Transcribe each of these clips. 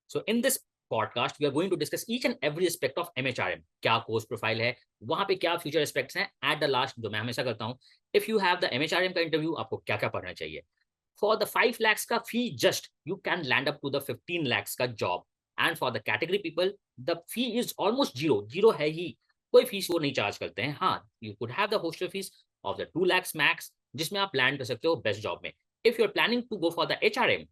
So in this podcast, we are going to discuss each and every aspect of MHRM. क्या course profile है, वहाँ पे क्या future aspects हैं, at the last जो मैं हमेशा करता हूँ, if you have the MHRM का इंटरव्यू, आपको क्या क्या पढ़ना चाहिए. For the 5 lakhs का fee just, you can land up to the 15 lakhs का job. And for the category people, the fee is almost zero. Zero है ही, कोई फीस वो नहीं चार्ज करते हैं. हाँ, you could have the hostel fees of the 2 lakhs max, जिसमें आप लैंड कर सकते हो बेस्ट जॉब में. If you're planning to go for the HRM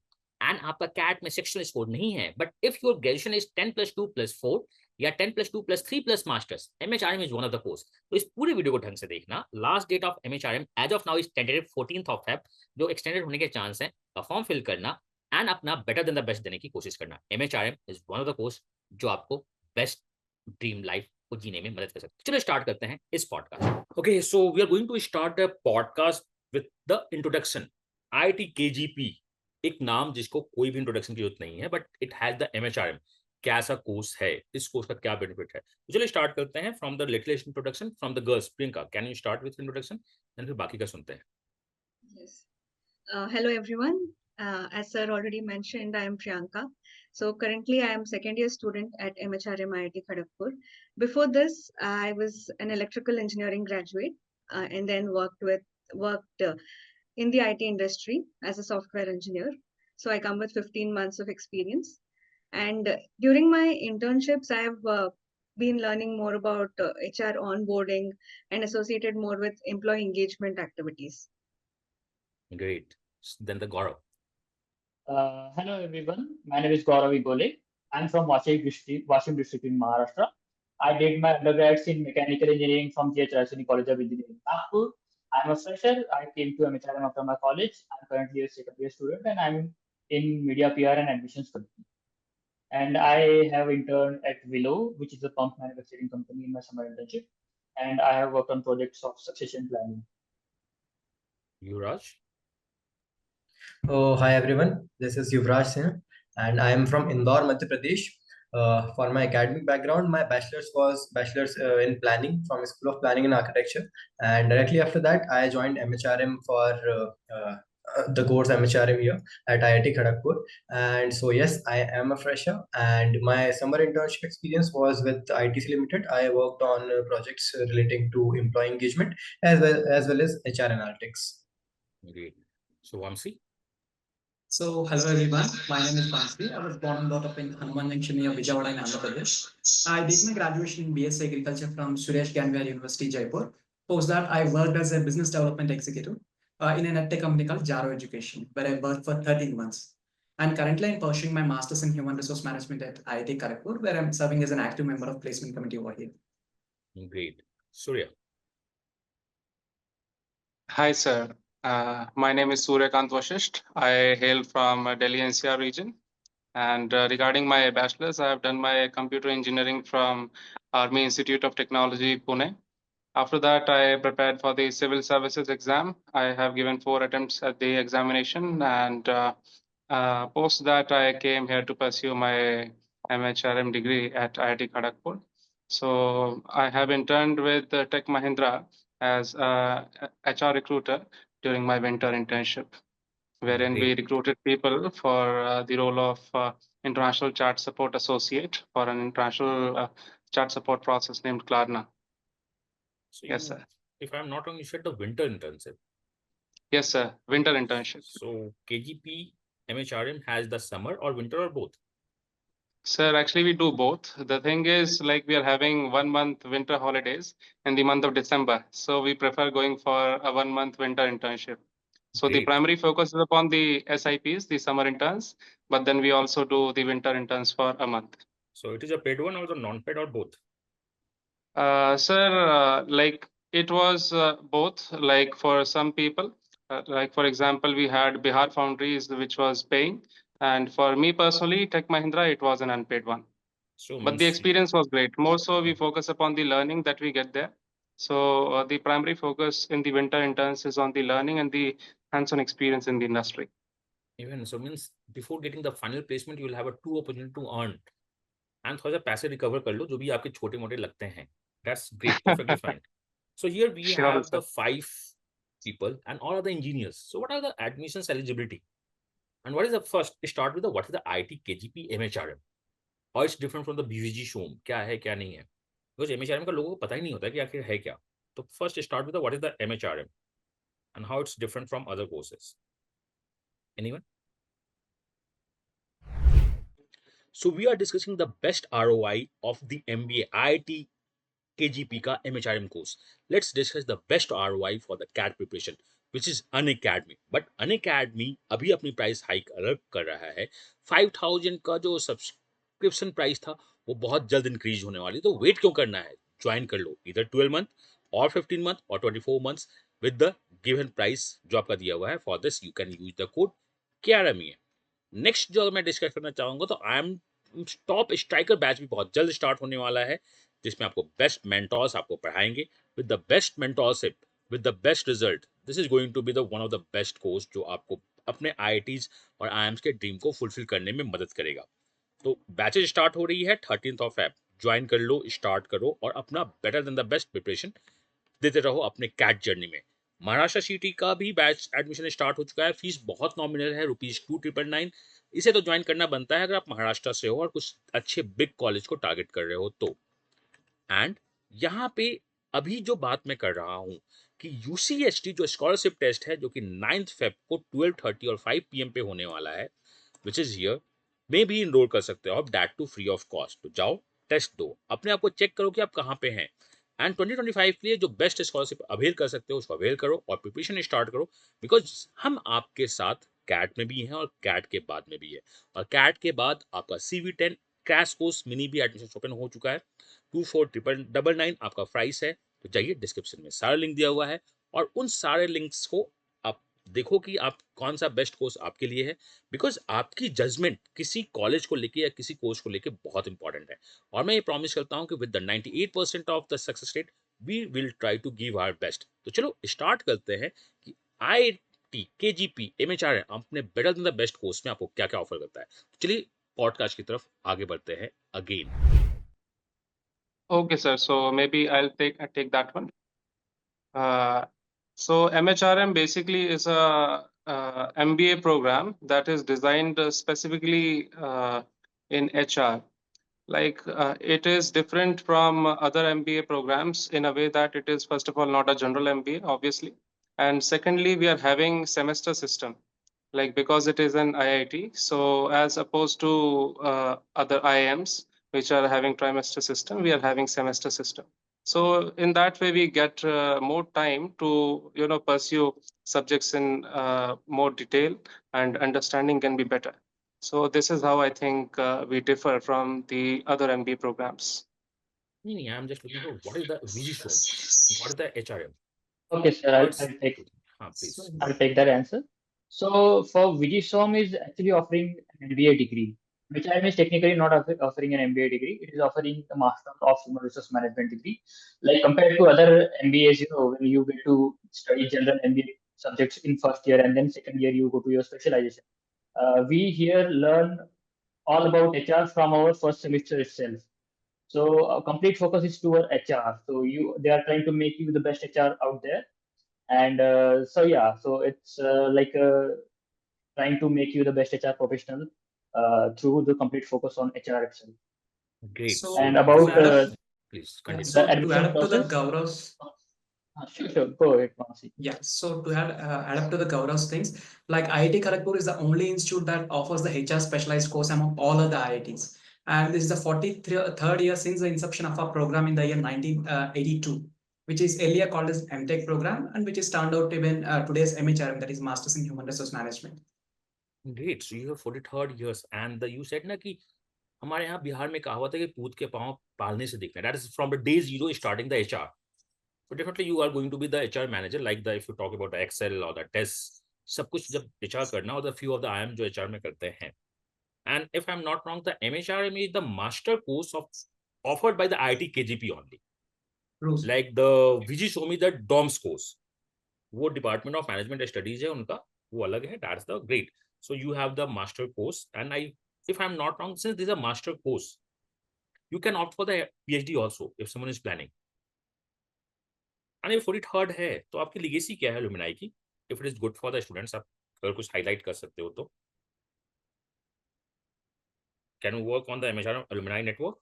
and आपका कैट में सेक्शनल स्कोर नहीं है, but if your graduation is 10+2+4 या 10+2+3+ masters, MHRM is one of the course. तो इस पूरे वीडियो को ढंग से देखना. Last date of MHRM as of now is tentative 14th of Feb, जो एक्सटेंडेड होने के चांस हैं. फॉर्म फिल करना एंड अपना बेटर देन द बेस्ट देने की कोशिश करना. MHRM is one of the course जो आपको बेस्ट ड्रीम लाइफ को जीने में मदद कर सकते हैं. चलो स्टार्ट करते हैं इस podcast. Okay, so we are going to start a podcast with the introduction. IIT KGP, एक नाम जिसको कोई भी इंट्रोडक्शन की जरूरत नहीं है, but it has the MHRM. कैसा कोर्स है, इस कोर्स का क्या बेनिफिट है. तो चलिए स्टार्ट करते हैं from the little introduction from the girls. Priyanka, can you start with introduction, and फिर बाकी का सुनते हैं. Yes. Hello everyone. As sir already mentioned, I am Priyanka. So currently I am second year student at MHRM IIT Kharagpur. Before this, I was an electrical engineering graduate and then worked in the IT industry as a software engineer. So I come with 15 months of experience. And during my internships, I have been learning more about HR onboarding and associated more with employee engagement activities. Great. Then the Gaurav. Hello everyone, my name is Gaurav Igole. I'm from Washim district in Maharashtra. I did my undergrads in mechanical engineering from GH College of Engineering, Nagpur. I'm a fresher. I came to MHRM after my college. I'm currently a second year student and I'm in media PR and admissions company. And I have interned at Willow, which is a pump manufacturing company, in my summer internship. And I have worked on projects of succession planning. Yuvraj. Oh, hi everyone. This is Yuvraj Singh, and I am from Indore, Madhya Pradesh. For my academic background, my bachelor's was in planning from School of Planning and Architecture, and directly after that, I joined MHRM for the course MHRM here at IIT Kharagpur. And so yes, I am a fresher, and my summer internship experience was with ITC Limited. I worked on projects relating to employee engagement as well as HR analytics. Great. So Vamsi. So, hello everyone. My name is Vamsi. I was born and brought up in Hanuman Junction near Vijayawada in Andhra Pradesh. I did my graduation in BSc Agriculture from Suresh Ganviar University, Jaipur. Post that, I worked as a business development executive in an edtech company called Jaro Education, where I worked for 13 months. And currently, I'm pursuing my master's in human resource management at IIT Kharagpur, where I'm serving as an active member of placement committee over here. Great. Surya. Hi, sir. My name is Suryakant Vashisht. I hail from Delhi NCR region. And regarding my bachelor's, I have done my computer engineering from Army Institute of Technology, Pune. After that, I prepared for the civil services exam. I have given 4 attempts at the examination. And post that, I came here to pursue my MHRM degree at IIT Kharagpur. So I have interned with Tech Mahindra as a HR recruiter during my winter internship, wherein we recruited people for the role of international chat support associate for an international chat support process named Klarna. So yes, sir. If I'm not wrong, you said the winter internship. Yes, sir. Winter internship. So KGP MHRM has the summer or winter or both? Sir, actually we do both. The thing is, like, we are having 1 month winter holidays in the month of December. So we prefer going for a 1 month winter internship. So the primary focus is upon the SIPs, the summer interns, but then we also do the winter interns for a month. So it is a paid one or the non-paid or both? Sir, like it was both. Like for some people, like for example, we had Bihar Foundries, which was paying. And for me personally, Tech Mahindra, it was an unpaid one. So but the experience was great. More so, we focus upon the learning that we get there. So the primary focus in the winter interns is on the learning and the hands-on experience in the industry. Even so means before getting the final placement, you will have a 2 opportunity to earn. And थोड़ा सा पैसे recover कर लो जो भी आपके छोटे मोटे लगते हैं. That's great, perfectly fine. So here we have the 5 people and all are the engineers. So what are the admissions eligibility? And what is the first? Start with the what is the IIT KGP MHRM? How it's different from the BVG SHOM? क्या है क्या नहीं है? Because MHRM का लोगों को पता ही नहीं होता कि आखिर है क्या. तो first start with the what is the MHRM and how it's different from other courses. Anyone? So we are discussing the best ROI of the MBA IIT KGP का MHRM course. Let's discuss the best ROI for the CAT preparation, which is Unacademy. But Unacademy अभी अपनी price hike अलग कर रहा है. 5000 का जो subscription price था वो बहुत जल्द इंक्रीज होने वाली. तो वेट क्यों करना है? ज्वाइन कर लो इधर 12 मंथ और 15 मंथ और 24 months with the given price जो आपका दिया हुआ है. For this you can use the code KRME. Next जो मैं डिस्कस करना चाहूंगा तो I am top striker batch भी बहुत जल्द स्टार्ट होने वाला है, जिसमें आपको बेस्ट मेंटोर्स आपको पढ़ाएंगे with the best mentorship with the best result. This is going to be the one of the best course जो आपको अपने IITs और IIMs के ड्रीम को फुलफिल करने में मदद करेगा. तो बैचेज स्टार्ट हो रही है 13th of Feb. ज्वाइन कर लो, स्टार्ट करो और अपना better than the best preparation देते रहो अपने कैट जर्नी में. महाराष्ट्र सिटी का भी बैच एडमिशन स्टार्ट हो चुका है. फीस बहुत नॉमिनल है, ₹2,999. इसे तो ज्वाइन करना बनता है अगर आप महाराष्ट्र से हो और कुछ अच्छे बिग कॉलेज को टारगेट कर रहे हो तो. एंड यहाँ पे अभी जो बात मैं कर रहा हूँ कि UCST जो स्कॉलरशिप टेस्ट है जो कि 9th Feb को 12:30 और 5 PM पे होने वाला है, विच इज हियर, में भी इनरोल कर सकते हो आप, that too free of cost. तो जाओ टेस्ट दो, अपने आप को चेक करो कि आप कहाँ पे हैं. एंड 2025 के लिए जो बेस्ट स्कॉलरशिप अवेल कर सकते हो उसको अवेल करो और प्रिपरेशन स्टार्ट करो, बिकॉज हम आपके साथ कैट में भी हैं और कैट के बाद में भी है. और कैट के बाद आपका CV10 क्रैश कोर्स मिनी भी एडमिशन ओपन हो चुका है. 24,999 आपका प्राइस है. तो जाइए, डिस्क्रिप्शन में सारा लिंक दिया हुआ है और उन सारे लिंक्स को आप देखो कि आप कौन सा बेस्ट कोर्स आपके लिए है, बिकॉज आपकी जजमेंट किसी कॉलेज को लेके या किसी कोर्स को लेके बहुत इंपॉर्टेंट है. और मैं ये प्रॉमिस करता हूँ कि with the 98% of the success rate we will try to give our best. तो चलो स्टार्ट करते हैं कि IIT KGP MHRM अपने better than the best course में आपको क्या क्या ऑफर करता है. चलिए पॉडकास्ट की तरफ आगे बढ़ते हैं again. Okay, sir. So maybe I'll take that one. So MHRM basically is a MBA program that is designed specifically in HR. Like it is different from other MBA programs in a way that it is, first of all, not a general MBA, obviously. And secondly, we are having semester system, like because it is an IIT. So as opposed to other IIMs, which are having trimester system, we are having semester system. So in that way, we get more time to pursue subjects in more detail, and understanding can be better. So this is how I think we differ from the other MBA programs. नहीं, I'm just looking for what is the VG show, what is the HRM. Okay, sir, Please. I'll take that answer. So for VGSOM is actually offering an MBA degree, which I is technically not offering an MBA degree. It is offering a Master of Human Resource Management degree. Like compared to other MBAs, when you get to study general MBA subjects in first year and then second year you go to your specialization. We here learn all about HR from our first semester itself. So complete focus is toward HR. So they are trying to make you the best HR out there. And so it's like trying to make you the best HR professional through the complete focus on HR itself. Great. So, And about please continue. So the to admission add up to the process. Gaurav's, Sure, go ahead, Manasi. yeah. So to add up to the Gaurav's things, like IIT Kharagpur is the only institute that offers the HR specialized course among all other IITs. And this is the 43rd year since the inception of our program in the year 1982, which is earlier called as MTech program, and which is turned out to be today's MHRM, that is Masters in Human Resource Management. Great. So you have 43rd years, and you said ना कि हमारे यहाँ बिहार में कहावत है कि पूत के पाँव पालने से दिखना. That is from the day zero starting the HR. So definitely you are going to be the HR manager, like the if you talk about the Excel or the tests, सब कुछ जब HR करना, और the few of the IIM जो HR में करते हैं. And if I'm not wrong, the MHRM is the master course offered by the IIT KGP only. Bruce. Like the VG Somi, the DOMS course, वो Department of Management Studies है उनका, वो अलग है. That's the great. So you have the master course, and if I'm not wrong, since this is a master course, you can opt for the PhD also if someone is planning. And if 43rd है तो आपकी legacy क्या है alumni की? If it is good for the students, आप अगर कुछ highlight कर सकते हो तो. Can we work on the MHRM alumni network?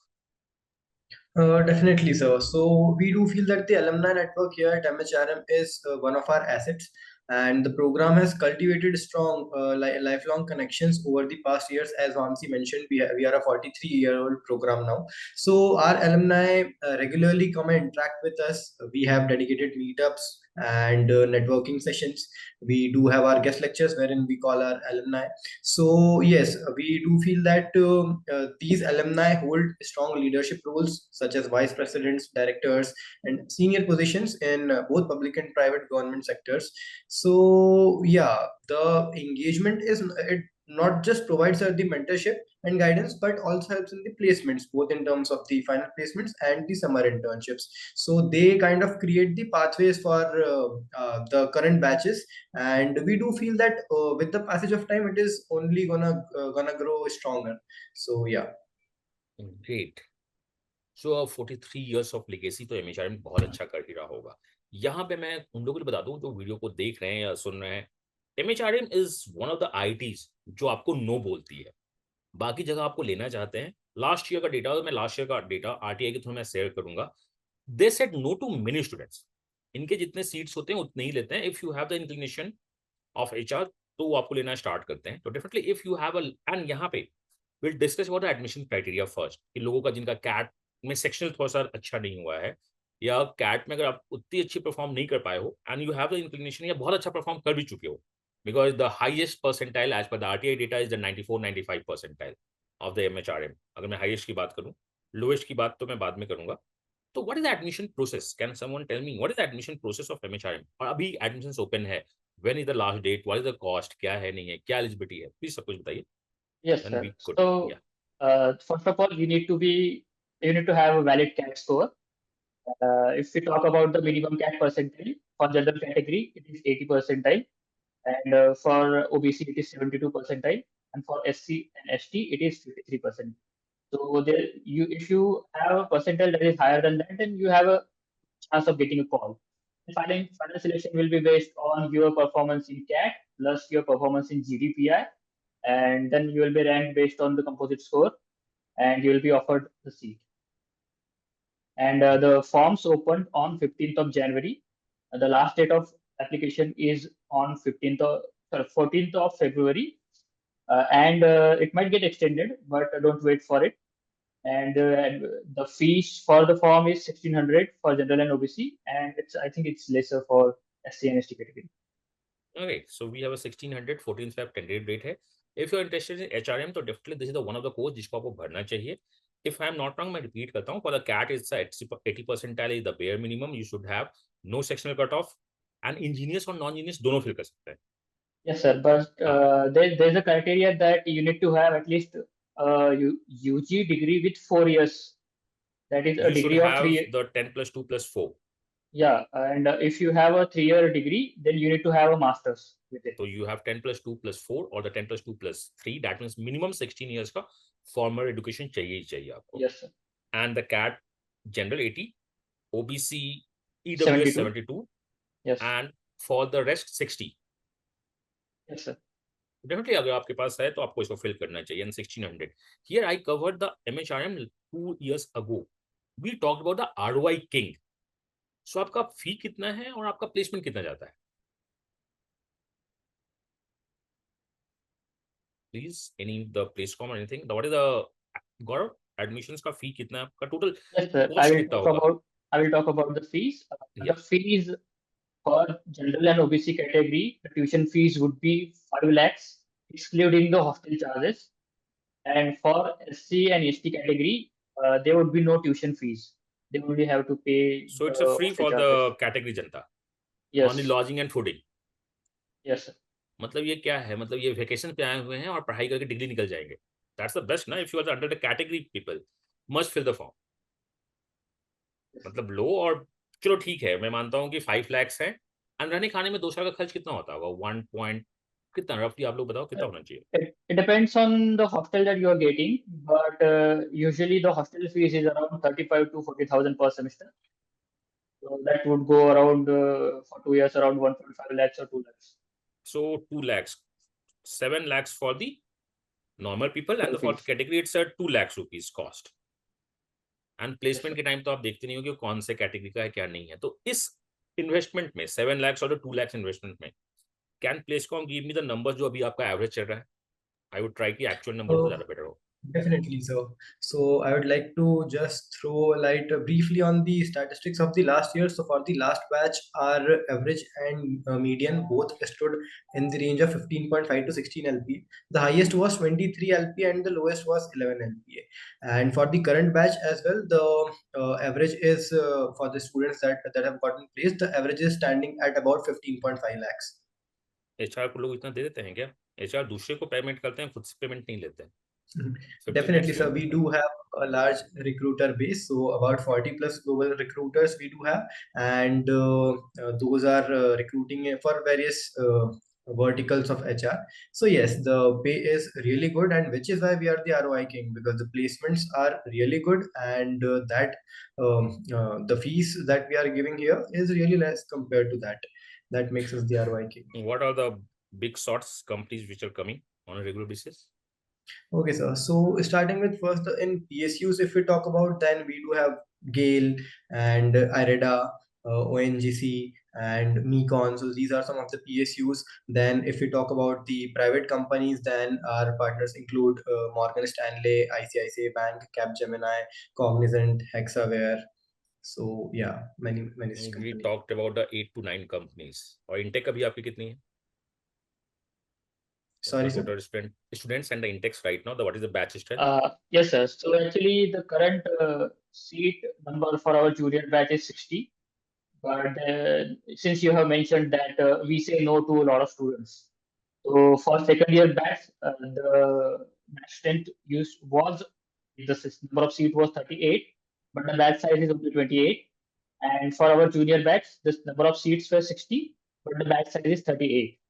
Definitely, sir. So we do feel that the alumni network here at MHRM is one of our assets, and the program has cultivated strong lifelong connections over the past years. As Vamsi mentioned, we are a 43-year-old program now. So our alumni regularly come and interact with us. We have dedicated meetups and networking sessions. We do have our guest lectures wherein we call our alumni. So yes, we do feel that these alumni hold strong leadership roles such as vice presidents, directors, and senior positions in both public and private government sectors. So yeah, the engagement is it not just provides her the mentorship and guidance, but also helps in the placements, both in terms of the final placements and the summer internships. So they kind of create the pathways for the current batches, and we do feel that with the passage of time it is only gonna grow stronger. So yeah. Great. So 43 years of legacy तो MHRM बहुत अच्छा कर ही रहा होगा. यहाँ पे मैं उन लोगों को बता दूं जो वीडियो को देख रहे हैं या सुन रहे हैं, MHRM is one of the IITs जो आपको नो बोलती है. बाकी जगह आपको लेना चाहते हैं. लास्ट ईयर का डेटा, मैं लास्ट ईयर का डेटा RTI के थ्रू मैं शेयर करूंगा. They said no to many students. इनके जितने सीट्स होते हैं उतने ही लेते हैं. If you have the inclination of HR तो वो आपको लेना स्टार्ट करते हैं. तो definitely if you have and यहाँ पे will discuss about the admission criteria first. कि लोगों का जिनका कैट में सेक्शनल थोड़ा सा अच्छा नहीं हुआ है, या कैट में अगर आप उतनी अच्छी परफॉर्म नहीं कर पाए हो and you have the inclination या बहुत अच्छा परफॉर्म कर भी चुके हो, because the highest percentile as per the RTI data is the 94-95 percentile of the MHRM. अगर मैं हाईएस्ट की बात करूं, लोएस्ट की बात तो मैं बाद में करूंगा. तो what is the admission process? Can someone tell me what is the admission process of MHRM? और अभी एडमिशंस ओपन है, when is the last date, what is the cost, क्या है नहीं है, क्या एलिजिबिलिटी है, प्लीज सब कुछ बताइए. Yes, Then sir. we could, So, yeah. first of all, you need to have a valid CAT score. If we talk about the minimum CAT percentile for general category, it is 80 percentile, and for OBC it is 72 percentile, and for SC and ST it is 53%. So if you have a percentile that is higher than that, then you have a chance of getting a call. The final selection will be based on your performance in CAT plus your performance in GDPI, and then you will be ranked based on the composite score, and you will be offered the seat. And the forms opened on 15th of January. The last date of application is on 14th of February, and it might get extended, but don't wait for it. And the fees for the form is 1600 for general and OBC, and I think it's lesser for SC and ST category. Okay, so we have a 1600 14th Feb tentative date है. If you are interested in HRM, तो definitely this is the one of the course जिसको आपको भरना चाहिए. If I am not wrong, मैं repeat करता हूँ. For the CAT, it's 80 percentile is the bare minimum. You should have no sectional cutoff, and engineers और non-engineers दोनों fill कर सकते हैं. Yes, sir. But there's a criteria that you need to have at least UG degree with 4 years. That is a You should degree of have 3 years. the 10 plus 2 plus 4. Yeah, and if you have a 3-year degree, then you need to have a master's with it. So you have 10 plus 2 plus 4 or the 10 plus 2 plus 3. That means minimum 16 years का formal education चाहिए ही चाहिए आपको. Yes, sir. And the CAT general 80, OBC EWS 72. Yes. And for the rest 60. Yes, sir. Definitely अगर आपके पास है तो आपको इसको fill करना चाहिए. And 1600. Here I covered the MHRM 2 years ago. We talked about the ROI king. So आपका फी कितना है और आपका प्लेसमेंट कितना जाता है? Please, any the placecom or anything. What is the Gaurav admissions का fee कितना है आपका total? Yes, sir. I will talk about the fees. The fees for general and OBC category, the tuition fees would be 5 lakhs, excluding the hostel charges. And for SC and ST category, there would be no tuition fees. They only have to pay. So it's a free for the category Janata. Yes. Only lodging and fooding. Yes, sir. मतलब ये क्या है? मतलब ये vacation पे आए हुए हैं और पढ़ाई करके डिग्री निकल जाएंगे. That's the best ना. If you are under the category people, must fill the form. मतलब लो और चलो ठीक है, मैं मानता हूँ कि 5 lakhs है. और रहने खाने में 2 साल का खर्च कितना होता होगा? 1 point कितना रफली आप लोग बताओ कितना होना चाहिए? It depends on the hostel that you are getting, but usually the hostel fees is around 35 to 40,000 per semester. So that would go around for 2 years around 1.5 lakhs or 2 lakhs. So 2 lakhs, 7 lakhs for the normal people, and for the category it's a 2 lakhs rupees cost. And placement के time तो आप देखते नहीं हो कि कौन से category का है क्या नहीं है. तो इस इन्वेस्टमेंट में 7 lakhs और 2 lakhs इन्वेस्टमेंट में can Placecom give me the number जो अभी आपका एवरेज चल रहा है? आई वुड ट्राई कि एक्चुअल नंबर तो ज्यादा बेटर हो. Definitely, so I would like to just throw light briefly on the statistics of the last year. So for the last batch, our average and median both stood in the range of 15.5 to 16 LPA. The highest was 23 LPA and the lowest was 11 LPA. And for the current batch as well, the average is for the students that have gotten placed, the average is standing at about 15.5 lakhs. HR को लोग इतना दे देते हैं क्या? HR दूसरे को payment करते हैं, खुद से पेमेंट नहीं लेते हैं. Definitely, sir. We do have a large recruiter base, so about 40 plus global recruiters we do have, and those are recruiting for various verticals of HR. So yes, the pay is really good, and which is why we are the ROI king, because the placements are really good, and the fees that we are giving here is really less compared to that. That makes us the ROI king. What are the big sorts companies which are coming on a regular basis? Okay, sir. So starting with first in PSUs, if we talk about, then we do have Gale and IREDA, ONGC and Mecon. So these are some of the PSUs. Then if we talk about the private companies, then our partners include Morgan Stanley, ICICI Bank, Capgemini, Cognizant, Hexaware. So yeah, many We companies. talked about the 8 to 9 companies. और intake अभी आपकी कितनी है? Sorry, sir. Total students and the intakes right now, what is the batch strength? Yes, sir. So actually, the current seat number for our junior batch is 60. But since you have mentioned that we say no to a lot of students, so for second year batch, the batch strength was the number of seat was 38, but the batch size is only 28. And for our junior batch, the number of seats were 60, but the batch size is 38.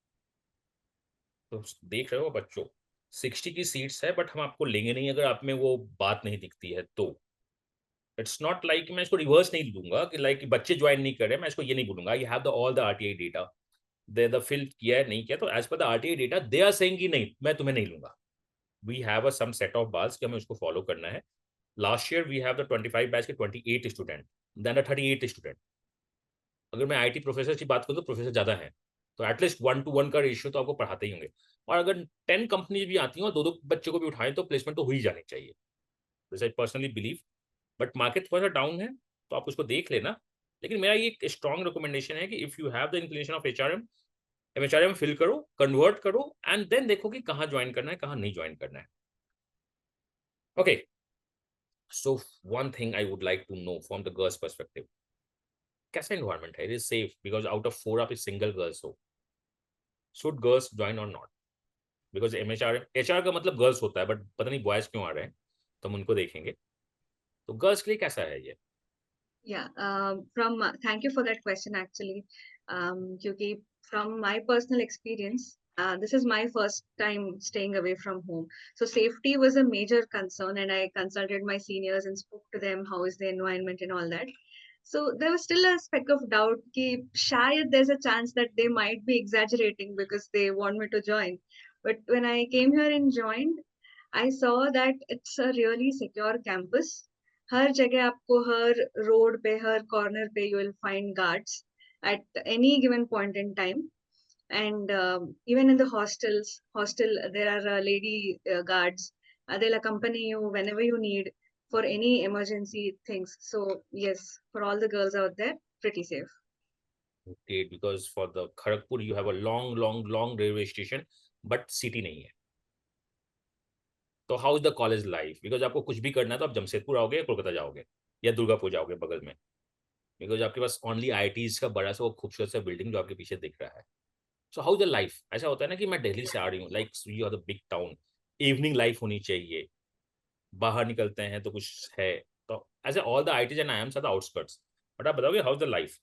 तो देख रहे हो बच्चों, 60 की seats है, but हम आपको लेंगे नहीं अगर आप में वो बात नहीं दिखती है. तो इट्स नॉट लाइक मैं इसको रिवर्स नहीं दूंगा कि लाइक बच्चे ज्वाइन नहीं कर रहे, मैं इसको ये नहीं बोलूंगा you have the all the RTI data, they the fill किया है नहीं किया, तो as per the RTI data they are saying कि नहीं मैं तुम्हें नहीं लूंगा. We have a some set of bars कि हमें उसको फॉलो करना है. Last year we have the 25 batch के 28 स्टूडेंट, देन द 38 स्टूडेंट. अगर मैं आईटी प्रोफेसर की बात करूँ तो प्रोफेसर ज़्यादा है, तो एटलीस्ट 1:1 का रेशियो तो आपको पढ़ाते ही होंगे. और अगर 10 कंपनीज भी आती हैं और 2-2 बच्चों को भी उठाएं तो प्लेसमेंट तो हो ही जानी चाहिए, जैसे I personally believe. But market थोड़ा सा डाउन है तो आप उसको देख लेना. लेकिन मेरा ये एक स्ट्रॉन्ग रिकमेंडेशन है कि if you have the inclination of MHRM fill करो, कन्वर्ट करो, एंड देन देखो कि कहाँ ज्वाइन करना है कहाँ नहीं ज्वाइन करना है. Okay, so one thing I would like to know from the girls perspective, कैसा एनवायरनमेंट है? It is safe because out of 4 आप सिंगल गर्ल्स हो. शुड गर्ल्स ज्वाइन और नॉट? बिकॉज एचआर का मतलब गर्ल्स होता है, बट पता नहीं बॉयज क्यों आ रहे हैं, तो हम उनको देखेंगे. तो गर्ल्स के लिए कैसा है ये? Thank you for that question actually. Kyunki from my personal experience, this is my first time staying away from home. So safety was a major concern, and I consulted my seniors and spoke to them how is the environment and all that. So there was still a speck of doubt ki shayad there's a chance that they might be exaggerating because they want me to join. But when I came here and joined, I saw that it's a really secure campus. हर जगह आपको हर road पे हर corner पे you will find guards at any given point in time. And even in the hostel there are lady guards. They'll accompany you whenever you need for any emergency things. So yes, for all the girls out there, pretty safe. Okay, because for the Kharagpur you have a long railway station, but city नहीं है. तो how is the college life? Because आपको कुछ भी करना है तो आप जमशेदपुर आओगे, कोलकाता जाओगे या दुर्गापुर जाओगे बगल में, बिकॉज आपके पास ओनली आईआईटीज का बड़ा सा वो खूबसूरत सा बिल्डिंग जो आपके पीछे दिख रहा है. So how the life? ऐसा होता है ना कि मैं दिल्ली से आ रही हूँ, like you are the big town, evening life होनी चाहिए, बाहर निकलते हैं तो कुछ है. तो as all the IITs and IIMs are the outskirts, but आप बताओगे how the life?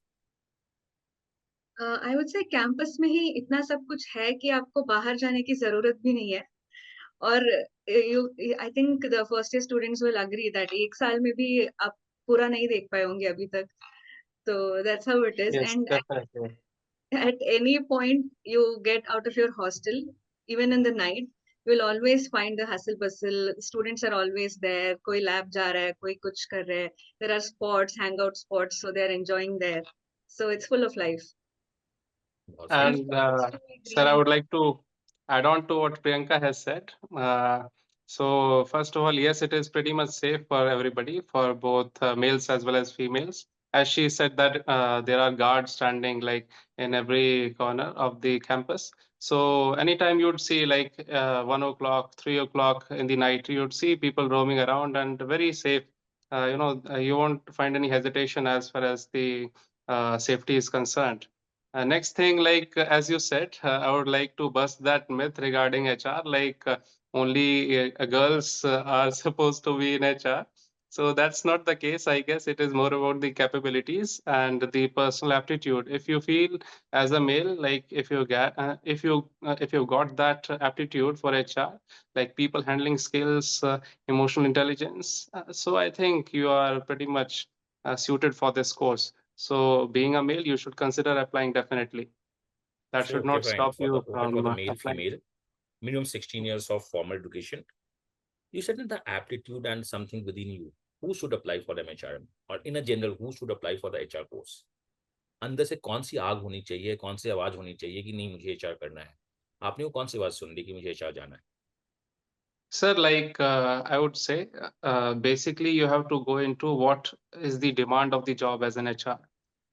I would say campus में ही इतना सब कुछ है कि आपको बाहर जाने की जरूरत भी नहीं है. और I think the first year students will agree that एक साल में भी आप पूरा नहीं देख पाए होंगे अभी तक. तो that's how it is. Yes, and definitely. at any point you get out of your hostel, even in the night, You'll always find the hustle bustle. Students are always there. कोई lab जा रहा है, कोई कुछ कर रहा है. There are spots, hangout spots, so they're enjoying there. So it's full of life. Awesome. And sir, I would like to add on to what Priyanka has said. So first of all, yes, it is pretty much safe for everybody, for both males as well as females. As she said that there are guards standing like in every corner of the campus. So anytime you'd see like 1 o'clock, 3 o'clock in the night, you'd see people roaming around and very safe. You won't find any hesitation as far as the safety is concerned. Next thing, like as you said, I would like to bust that myth regarding HR. Like only girls are supposed to be in HR. So that's not the case. I guess it is more about the capabilities and the personal aptitude. If you feel as a male, like if you got that aptitude for HR, like people handling skills, emotional intelligence, so I think you are pretty much suited for this course. So being a male, you should consider applying definitely. That So, should okay, not fine. stop For the you open from for the male, applying. female, minimum 16 years of formal education. You said that the aptitude and something within you. Who should apply for the MHRM? Or in a general, who should apply for the HR course? अंदर से कौन सी आग होनी चाहिए, कौन सी आवाज होनी चाहिए कि नहीं मुझे HR करना है? आपने वो कौन सी आवाज सुन ली कि मुझे HR जाना है? Sir, like I would say, basically you have to go into what is the demand of the job as an HR.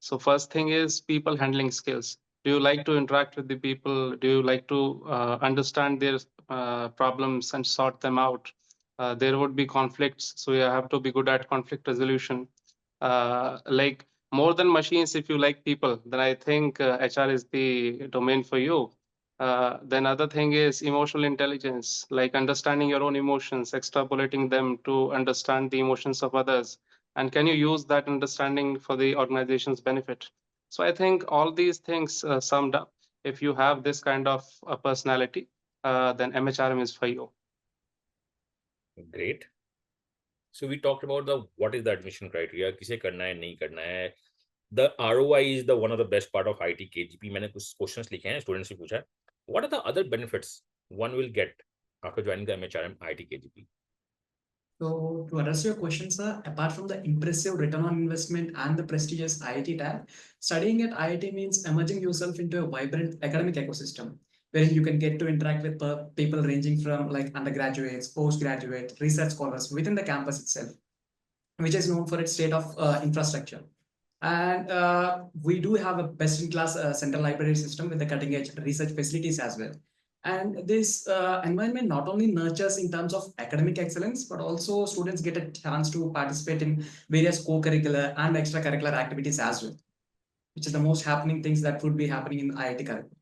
So first thing is people handling skills. Do you like to interact with the people? Do you like to understand their problems and sort them out? There would be conflicts, so you have to be good at conflict resolution. Like more than machines, if you like people, then I think HR is the domain for you. Then other thing is emotional intelligence, like understanding your own emotions, extrapolating them to understand the emotions of others. And can you use that understanding for the organization's benefit? So I think all these things summed up, if you have this kind of personality, then MHRM is for you. Great. So we talked about the what is the admission criteria, किसे करना है नहीं करना है. The ROI is the one of the best part of IIT KGP. मैंने कुछ questions लिखे हैं, स्टूडेंट्स से पूछा है. What are the other benefits one will get after joining the MHRM IIT KGP? So to address your question, sir, apart from the impressive return on investment and the prestigious IIT tag, studying at IIT means immersing yourself into a vibrant academic ecosystem, wherein you can get to interact with people ranging from like undergraduates, postgraduate, research scholars within the campus itself, which is known for its state of infrastructure. And we do have a best-in-class central library system with the cutting-edge research facilities as well. And this environment not only nurtures in terms of academic excellence, but also students get a chance to participate in various co-curricular and extracurricular activities as well, which is the most happening things that would be happening in IIT Kharagpur.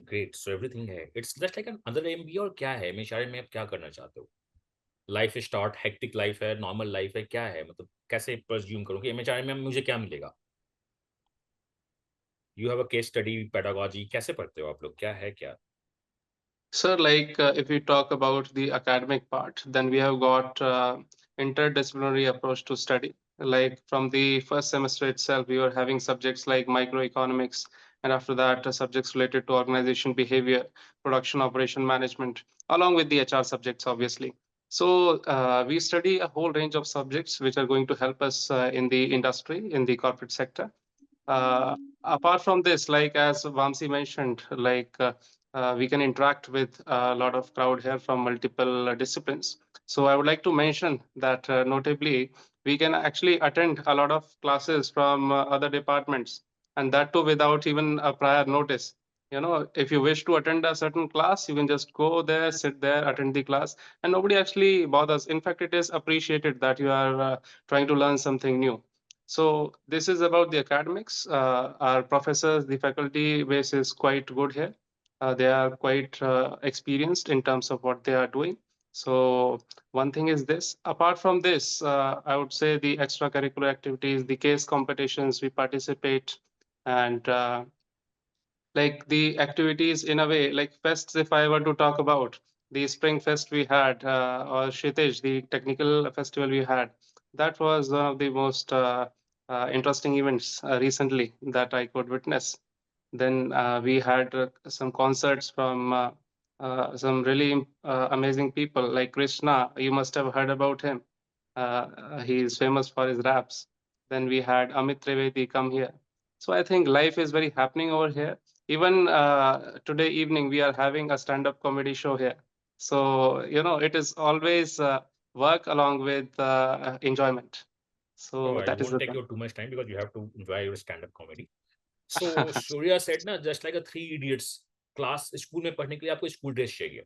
Great. So everything है. It's just like another MBA और क्या है? MHRM में आप क्या करना चाहते हो? लाइफ स्टार्ट हेक्टिक लाइफ है, नॉर्मल लाइफ है, क्या है? मतलब कैसे प्रज्यूम करूं कि एमएचआरएम में मुझे क्या मिलेगा? You have a case study, pedagogy, कैसे पढ़ते हो आप लोग? क्या है क्या? Sir, like if we talk about the academic part, then we have got interdisciplinary approach to study. Like from the first semester itself, we were having subjects like microeconomics, and after that, subjects related to organization behavior, production operation management, along with the HR subjects, obviously. So we study a whole range of subjects which are going to help us in the industry, in the corporate sector. Apart from this, like as Vamsi mentioned, like we can interact with a lot of crowd here from multiple disciplines. So I would like to mention that notably, we can actually attend a lot of classes from other departments, and that too without even a prior notice. You know, if you wish to attend a certain class, you can just go there, sit there, attend the class, and nobody actually bothers. In fact, it is appreciated that you are trying to learn something new. So this is about the academics. Our professors, the faculty base is quite good here. They are quite experienced in terms of what they are doing. So one thing is this. Apart from this, I would say the extracurricular activities, the case competitions we participate, and like the activities in a way, like fests, if I were to talk about the spring fest we had, or Kshitij, the technical festival we had, that was one of the most interesting events recently that I could witness. Then we had some concerts from some really amazing people like Krishna. You must have heard about him. He is famous for his raps. Then we had Amit Trivedi come here. So I think life is very happening over here. Even today evening, we are having a stand-up comedy show here. So, you know, it is always work along with enjoyment. No, So I that is won't the take thing. you too much time because you have to enjoy your stand-up comedy. So Surya said ना, just like a Three Idiots class, school में पढ़ने के लिए आपको school dress चाहिए.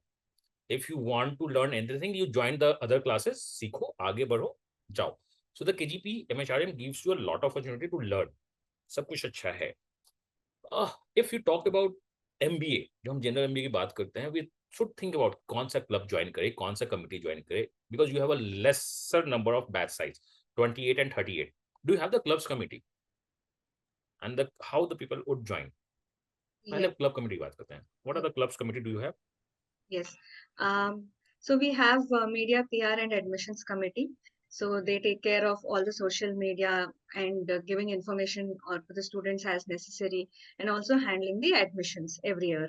If you want to learn anything, you join the other classes, सीखो, आगे बढ़ो, जाओ. So the KGP MHRM gives you a lot of opportunity to learn. सब कुछ अच्छा है. If you talk about MBA, जो हम जनरल MBA की बात करते हैं, we should think about कौन सा क्लब ज्वाइन करे, कौन सा कमिटी ज्वाइन करे, because you have a lesser number of batch size, 28 and 38. Do you have the clubs committee? And how the people would join? पहले Yeah. क्लब कमेटी बात करते हैं. What are the clubs committee do you have? Yes. So we have media, PR, and admissions committee. So they take care of all the social media and giving information or to the students as necessary, and also handling the admissions every year.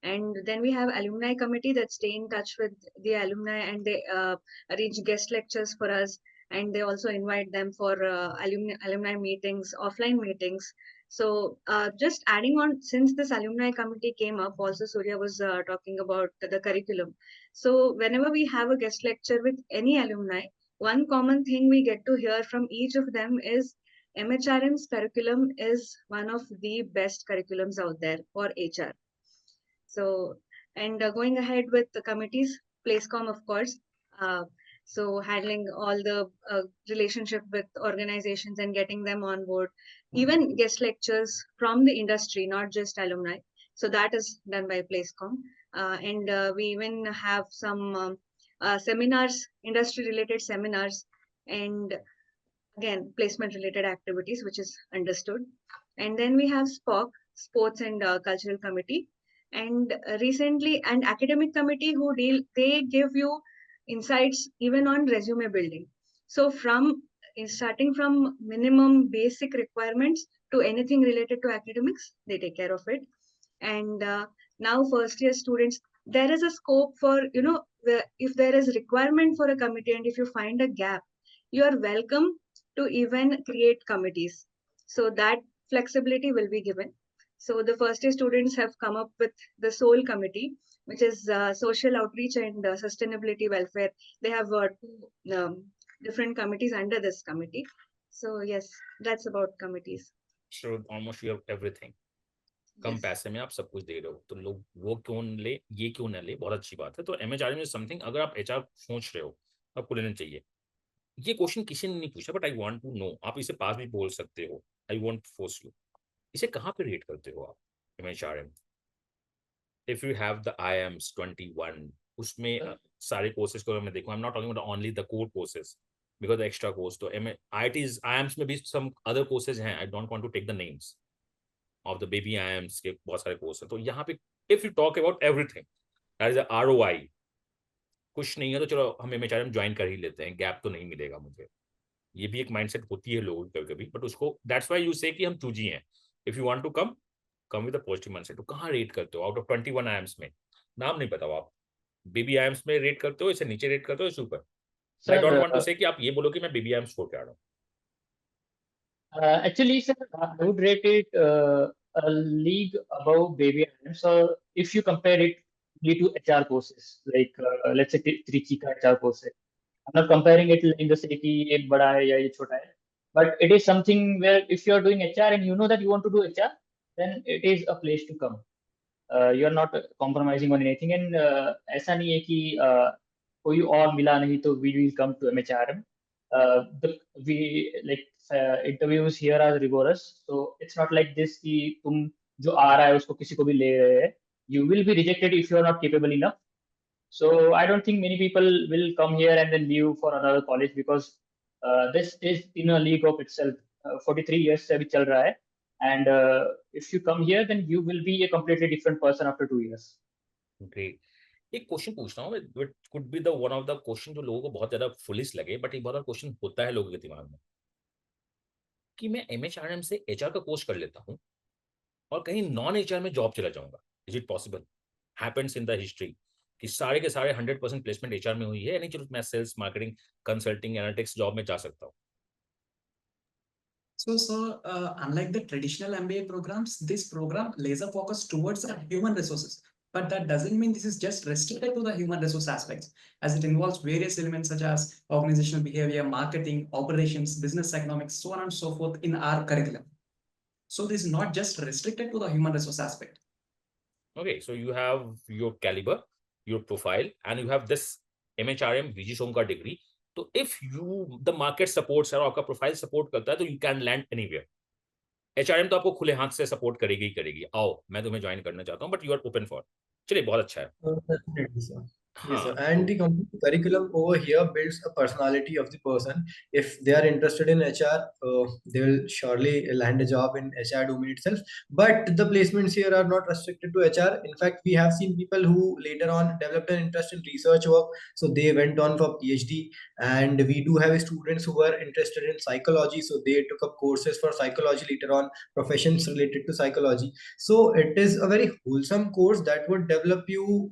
And then we have alumni committee that stay in touch with the alumni, and they arrange guest lectures for us, and they also invite them for alumni meetings, offline meetings. So just adding on, since this alumni committee came up, also Surya was talking about the curriculum. So whenever we have a guest lecture with any alumni, one common thing we get to hear from each of them is MHRM's curriculum is one of the best curriculums out there for HR. So, and going ahead with the committees, PlaceCom, of course. So handling all the relationship with organizations and getting them on board, even guest lectures from the industry, not just alumni. So that is done by PlaceCom. And we even have some seminars, industry-related seminars, and again, placement-related activities, which is understood. And then we have SPOC, Sports and Cultural Committee, and recently an academic committee who they give you insights even on resume building. So from starting from minimum basic requirements to anything related to academics, they take care of it. And now first year students, there is a scope for, you know, if there is requirement for a committee and if you find a gap, you are welcome to even create committees. So that flexibility will be given. So the first year students have come up with the SOUL committee, which is social outreach and sustainability welfare. They have two different committees under this committee. So yes, that's about committees. So almost you have everything. Come Yes. पैसे में आप सब कुछ दे रहे हो, तो लोग वो क्यों ले, ये क्यों ना ले, बहुत अच्छी बात है. तो MHRM में समथिंग, अगर आप HR सोच रहे हो, आपको लेना चाहिए. ये क्वेश्चन किसी ने नहीं पूछा, but I want to know. आप इसे पास भी बोल सकते हो, आई वोंट फोर्स यू. इसे कहाँ पे रेट करते हो आप MHRM? If you have the IIMs 21, उसमें सारे कोर्सेज को मैं देखूं, I am not talking about only the core courses, because the extra course. तो IIMs में भी सम अदर कोर्सेज हैं, I don't want to take the names of the baby IIMs के बहुत सारे कोर्स हैं. तो यहाँ पे if you talk about everything, that is the ROI. कुछ नहीं है तो चलो हम MHRM ज्वाइन कर ही लेते हैं, गैप तो नहीं मिलेगा मुझे. ये भी एक माइंडसेट होती है लोगों की कभी, बट उसको दैट्स व्हाई यू से कि हम चूजी हैं. If you want to come with a positive mindset. तो कहाँ रेट करते हो आउट ऑफ 21 IIMs में? नाम नहीं बताओ आप. बेबी IIMs में रेट करते हो, इससे नीचे रेट करते हो, इससे ऊपर? आई डोंट वांट टू से कि आप ये बोलो कि मैं बेबी IIMs छोड़ के आ रहा हूँ. Actually, sir, I would rate it a league above baby IIM. So if you compare it to HR courses, like let's say Trichy का HR course है. I'm not comparing it in the say कि ये बड़ा है या ये छोटा है. But it is something where if you are doing HR and you know that you want to do HR, then it is a place to come. You are not compromising on anything, and ऐसा नहीं है कि कोई और मिला नहीं तो we will come to MHRM. We like interviews here are rigorous, so it's not like this कि तुम जो आ रहा है उसको किसी को भी ले रहे हैं. You will be rejected if you are not capable enough. So I don't think many people will come here and then leave for another college, because this is in a league of itself. 43 years से अभी चल रहा है, and if you come here then you will be a completely different person after 2 years. Great. एक question पूछ रहा हूँ, it could be the one of the question जो लोगों को बहुत ज्यादा फुलिश लगे, बट एक बहुत क्वेश्चन होता है लोगों के दिमाग में कि मैं MHRM से HR का कोर्स कर लेता हूँ और कहीं नॉन HR में जॉब चला जाऊंगा. Is it possible? happens in the history कि सारे के सारे 100% प्लेसमेंट एचआर में हुई है, नहीं चलो मैं sales, marketing, consulting, analytics job में जा सकता हूँ. So, unlike the traditional MBA programs, this program laser focus towards the human resources. But that doesn't mean this is just restricted to the human resource aspects, as it involves various elements such as organizational behavior, marketing, operations, business economics, so on and so forth in our curriculum. So this is not just restricted to the human resource aspect. Okay, so you have your caliber, your profile, and you have this MHRM VG Somka degree. तो if you the market supports और आपका profile support करता है तो you can land anywhere. HRM तो आपको खुले हाथ से सपोर्ट करेगी ही करेगी. आओ मैं तुम्हें ज्वाइन करना चाहता हूँ, but you are open for. चलिए बहुत अच्छा है. Definitely, sir. Yes, sir. हाँ, And the complete curriculum over here builds a personality of the person. If they are interested in HR, they will surely land a job in HR domain itself. But the placements here are not restricted to HR. In fact, we have seen people who later on developed an interest in research work, so they went on for PhD. And we do have students who are interested in psychology, so they took up courses for psychology later on, professions related to psychology. So it is a very wholesome course that would develop you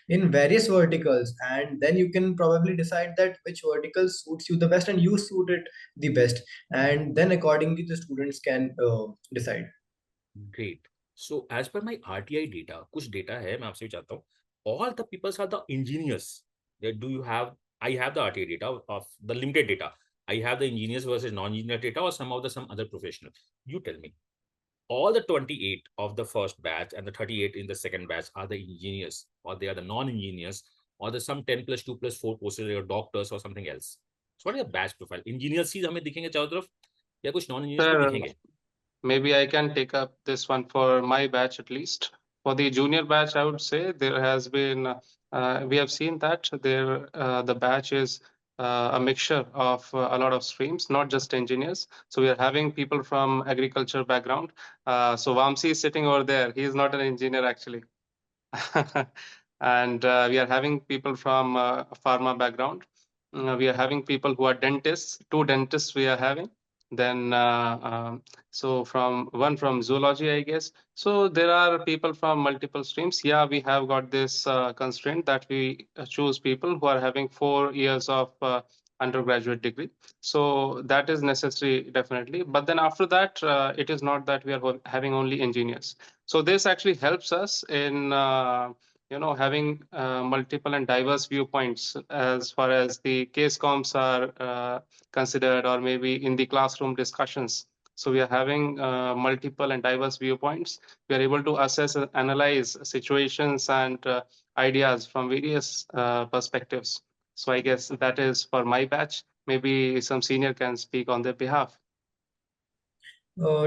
in various verticals, and then you can probably decide that which vertical suits you the best and you suit it the best, and then accordingly the students can decide. great. So as per my RTI data, कुछ data है मैं आपसे भी चाहता हूँ. All the people are the engineers. Do you have? I have the RTI data of the limited data. I have the engineers versus non-engineer data, or some other professional. You tell me. All the 28 of the first batch and the 38 in the second batch are the engineers, or they are the non-engineers, or the some 10 plus 2 plus 4 courses, or doctors or something else. So what is the batch profile? Engineers ही हमें दिखेंगे चारों तरफ या कुछ non-engineers भी Sir, दिखेंगे? maybe I can take up this one for my batch at least. For the junior batch, I would say there has been, we have seen that there the batch is a mixture of a lot of streams, not just engineers. So we are having people from agriculture background. So Vamsi is sitting over there. He is not an engineer actually. And we are having people from pharma background. We are having people who are dentists, 2 dentists we are having. Then so from one from zoology, I guess. So there are people from multiple streams. Yeah, we have got this constraint that we choose people who are having 4 years of undergraduate degree. So that is necessary, definitely. But then after that, it is not that we are having only engineers. So this actually helps us in having multiple and diverse viewpoints as far as the case comps are considered, or maybe in the classroom discussions. So we are having multiple and diverse viewpoints. We are able to assess and analyze situations and ideas from various perspectives. So I guess that is for my batch. Maybe some senior can speak on their behalf.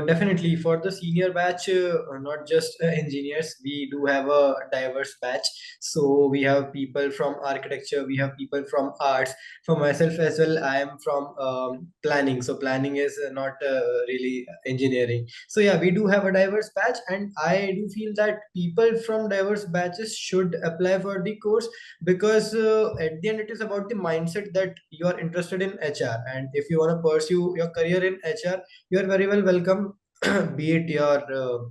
Definitely for the senior batch, not just engineers, we do have a diverse batch. So we have people from architecture, we have people from arts. For myself as well, I am from planning. So planning is not really engineering. So yeah, we do have a diverse batch, and I do feel that people from diverse batches should apply for the course, because at the end it is about the mindset that you are interested in HR, and if you want to pursue your career in HR, you are very well welcome. Be it your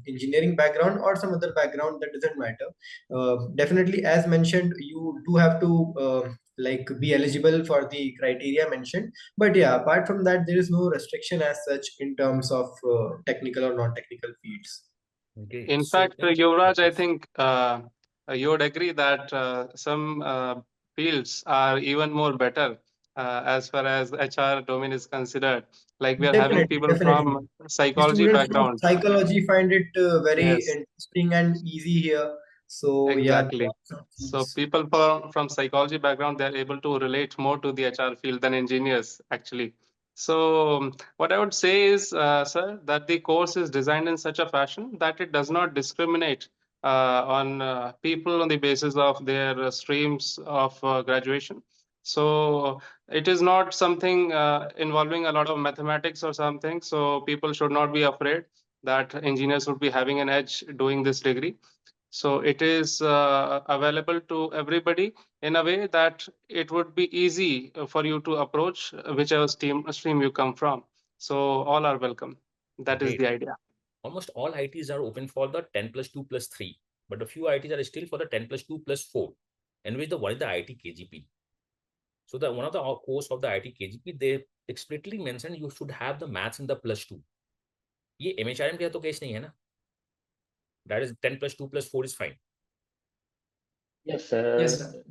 engineering background or some other background, that doesn't matter. Definitely, as mentioned, you do have to like be eligible for the criteria mentioned, but yeah, apart from that, there is no restriction as such in terms of technical or non-technical fields. Okay. In So fact, Yuvraj, I think you would agree that some fields are even more better as far as HR domain is considered. Like we are having Definitely, people definitely. from psychology Students from background. psychology find it very Yes, interesting and easy here. So yeah, there exactly. are some So fields. people from psychology background, they're able to relate more to the HR field than engineers, actually. So what I would say is, sir, that the course is designed in such a fashion that it does not discriminate on people on the basis of their streams of graduation. So it is not something involving a lot of mathematics or something. So people should not be afraid that engineers would be having an edge doing this degree. So it is available to everybody in a way that it would be easy for you to approach whichever stream you come from. So all are welcome. That is great. the idea. Almost all ITs are open for the 10 plus 2 plus 3. but a few IITs are still for the 10 plus 2 plus 4, in which what is the IIT KGP. So the one of the course of the IIT KGP, they explicitly mentioned you should have the maths in the plus 2. ये MHRM का तो case नहीं है ना? That is 10 plus 2 plus 4 is fine. Yes, Yes, sir.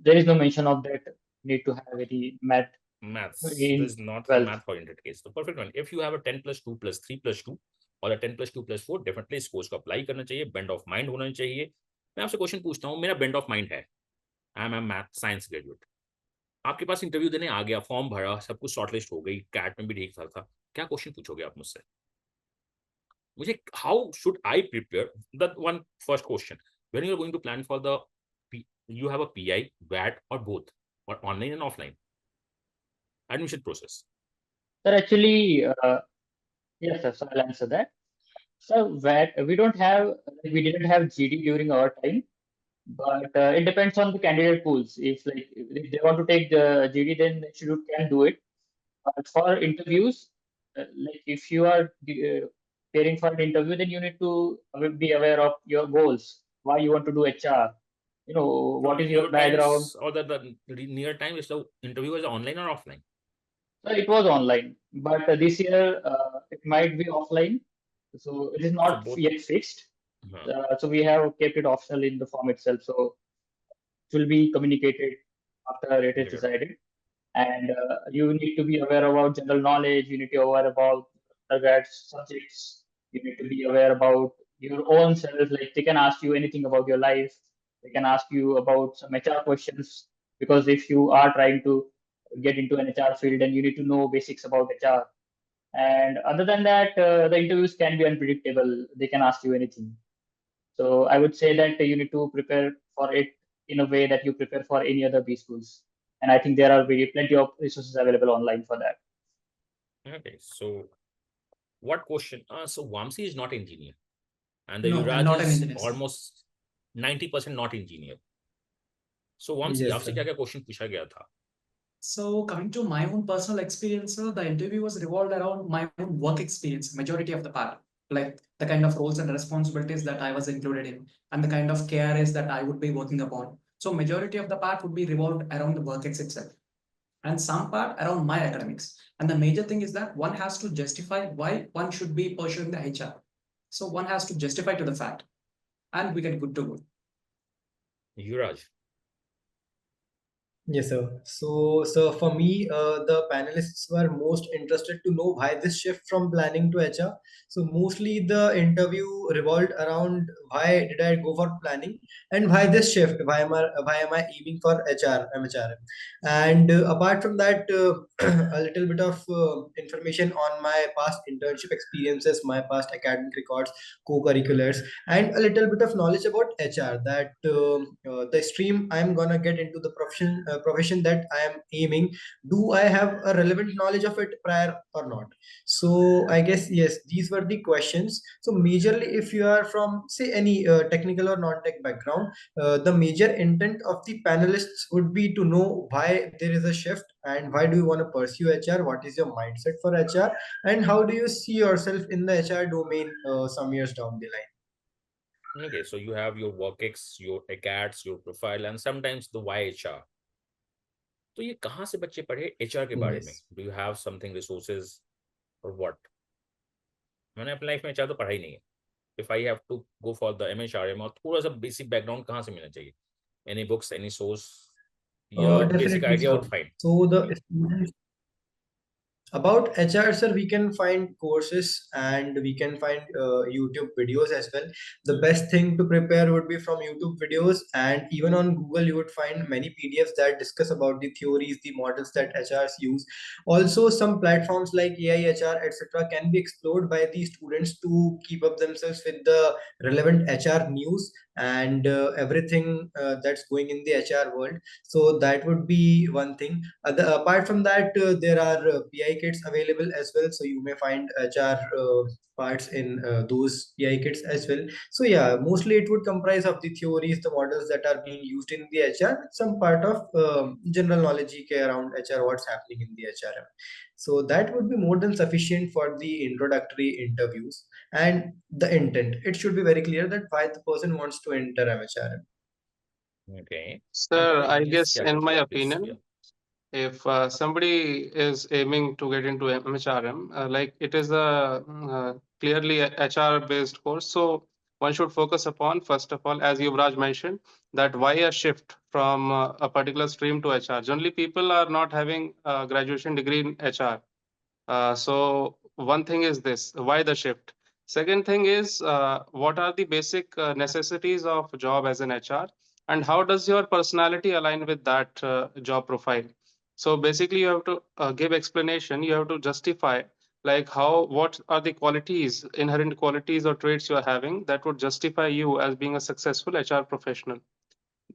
there is no mention of that need to have any Maths in is not a 12th. math oriented case. So perfect one. If you have a 10 plus 2 plus 3 plus 2 और 10 plus 2 plus 4, definitely इस course को apply करना चाहिए. Bend of mind होना चाहिए. मैं आपसे question पूछता हूँ, मेरा बेंड ऑफ माइंड है, I am math science graduate, आपके पास इंटरव्यू देने आ गया, फॉर्म भरा, सब कुछ शॉर्टलिस्ट हो गई, कैट में भी ठीक था, क्या क्वेश्चन पूछोगे आप मुझसे? मुझे how should I prepare? That one first question, when you are going to plan for the, you have a PI, VAT or both, or online and offline admission process? Sir, actually, yes, sir. So I'll answer that. So VAT, we didn't have GD during our time, but it depends on the candidate pools. If they want to take the GD, then they can do it. But for interviews, like if you are preparing for an interview, then you need to be aware of your goals. Why you want to do HR? You know, what is your background? Or the near time is the interview is online or offline? So it was online, but this year it might be offline. So it is not yet fixed. So we have kept it optional in the form itself. So it will be communicated after it is decided. And you need to be aware about general knowledge. You need to be aware about subjects. You need to be aware about your own self. Like they can ask you anything about your life. They can ask you about some HR questions, because if you are trying to get into an HR field, then you need to know basics about HR. And other than that, the interviews can be unpredictable. They can ask you anything. So I would say that you need to prepare for it in a way that you prepare for any other B schools. And I think there are plenty of resources available online for that. Okay, so what question? So Vamsi is not engineer, and the No, I'm Yuvraj not an is engineer, sir. almost 90% not engineer. So Vamsi, Yes, आपसे sir. क्या-क्या question पूछा गया था? So coming to my own personal experience, sir, the interview was revolved around my own work experience, majority of the part, like the kind of roles and responsibilities that I was included in, and the kind of KRAs that I would be working upon. So majority of the part would be revolved around the work itself, and some part around my academics. And the major thing is that one has to justify why one should be pursuing the HR. So one has to justify to the fact, and we get good to go. Yuvraj. Yes, sir. So for me, the panelists were most interested to know why this shift from planning to HR. So mostly the interview revolved around why did I go for planning and why this shift? Why am I aiming for HR, MHRM? And apart from that, a little bit of information on my past internship experiences, my past academic records, co-curriculars, and a little bit of knowledge about HR. That the stream I'm gonna get into the profession that I am aiming, do I have a relevant knowledge of it prior or not? So I guess yes, these were the questions. So majorly, if you are from say any technical or non-tech background, the major intent of the panelists would be to know why there is a shift and why do you want to pursue HR, what is your mindset for HR, and how do you see yourself in the HR domain some years down the line. Okay, so you have your work-ex, your ACATs, your profile, and sometimes the YHR. तो ये कहाँ से बच्चे पढ़े HR के बारे में? Do you have something resources or what? मैंने अपनी लाइफ में HR तो पढ़ा ही नहीं है. If I have to go for the MHRM, और थोड़ा सा basic background कहाँ से मिलना चाहिए? Any books, any source? Yeah, basic Definitely, idea sir. would fine. So the students about HR, sir, we can find courses and we can find YouTube videos as well. The best thing to prepare would be from YouTube videos, and even on Google, you would find many PDFs that discuss about the theories, the models that HRs use. Also, some platforms like AI, HR, etc., can be explored by the students to keep up themselves with the relevant HR news and everything that's going in the HR world. So that would be one thing. Apart from that, there are PI kits available as well. So you may find HR parts in those PI kits as well. So yeah, mostly it would comprise of the theories, the models that are being used in the HR, some part of general knowledge GK around HR, what's happening in the HRM. So that would be more than sufficient for the introductory interviews. And the intent, it should be very clear that why the person wants to enter MHRM? Okay. Sir, I English guess क्या in my कहते हो आप opinion, इस- if somebody is aiming to get into MHRM, like it is a clearly HR based course, so one should focus upon, first of all, as Yuvraj mentioned, that why a shift from a particular stream to HR. Generally, people are not having a graduation degree in HR. So one thing is this, why the shift? Second thing is, what are the basic necessities of job as an HR, and how does your personality align with that job profile? So basically, you have to give explanation. You have to justify like what are the qualities, inherent qualities or traits you are having that would justify you as being a successful HR professional.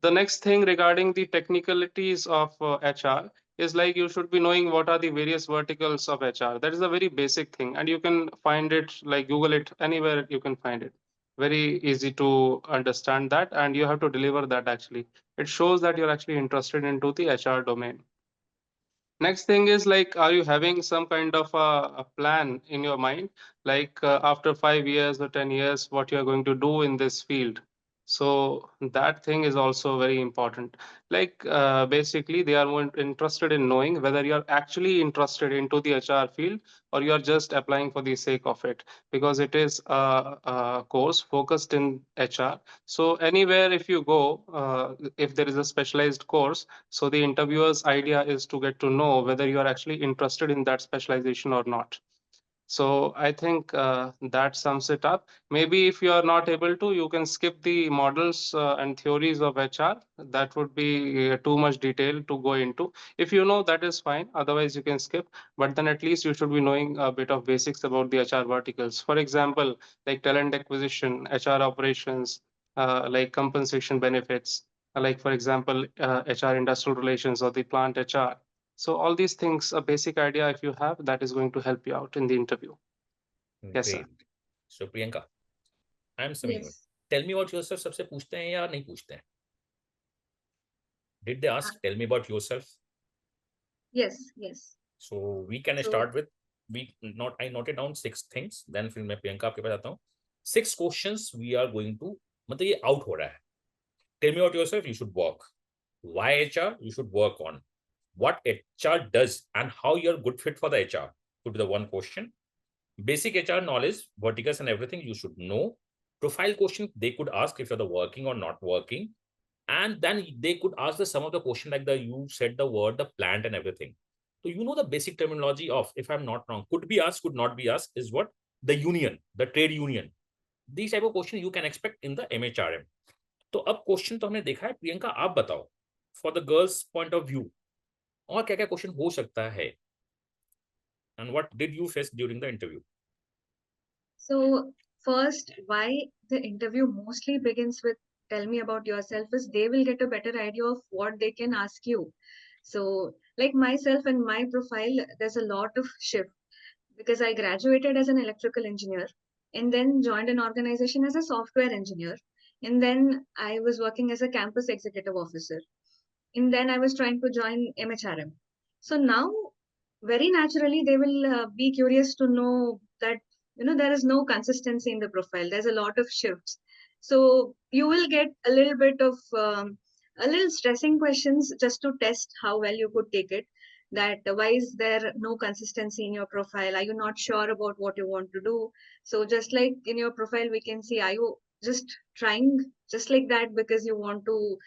The next thing regarding the technicalities of HR is like you should be knowing what are the various verticals of HR. That is a very basic thing, and you can find it like Google it anywhere you can find it. Very easy to understand that, and you have to deliver that actually. It shows that you're actually interested into the HR domain. Next thing is like, are you having some kind of a plan in your mind, like after 5 years or 10 years, what you are going to do in this field? So that thing is also very important. Like basically, they are more interested in knowing whether you are actually interested into the HR field or you are just applying for the sake of it, because it is a course focused in HR. So anywhere if you go, if there is a specialized course, so the interviewer's idea is to get to know whether you are actually interested in that specialization or not. So I think that sums it up. Maybe if you are not able to, you can skip the models and theories of HR. That would be too much detail to go into. If you know, that is fine. Otherwise, you can skip. But then at least you should be knowing a bit of basics about the HR verticals. For example, like talent acquisition, HR operations, like compensation benefits, like for example, HR industrial relations or the plant HR. So all these things, a basic idea if you have, that is going to help you out in the interview. Yes, sir. Great. So Priyanka, I'm Sameer. Yes. Tell me about yourself. सबसे पूछते हैं या नहीं पूछते हैं? Did they ask? Tell me about yourself. Yes, yes. So we can So- start with I noted down 6 things. Then फिर मैं प्रियंका आपके पास आता हूँ. 6 questions we are going to, मतलब ये out हो रहा है. Tell me about yourself. You should work. Why HR? You should work on. What HR does and how you're good fit for the HR could be the one question. Basic HR knowledge, verticals and everything you should know. Profile question they could ask if you're the working or not working. And then they could ask some of the question like you said the word, the plant and everything. So you know the basic terminology of, if I'm not wrong, could be asked, could not be asked, is what? The union, the trade union. These type of question you can expect in the MHRM. तो अब question तो हमने देखा है. प्रियंका आप बताओ, for the girls point of view और क्या क्या क्वेश्चन हो सकता है, and what did you face during the interview? So first, why the interview mostly begins with tell me about yourself is they will get a better idea of what they can ask you. So like myself and my profile, there's a lot of shift because I graduated as an electrical engineer and then joined an organization as a software engineer. And then I was working as a campus executive officer. And then I was trying to join MHRM. So now, very naturally, they will be curious to know that, there is no consistency in the profile. There's a lot of shifts. So you will get a little bit of, a little stressing questions just to test how well you could take it. That why is there no consistency in your profile? Are you not sure about what you want to do? So just like in your profile, we can see, are you just trying just like that because you want to,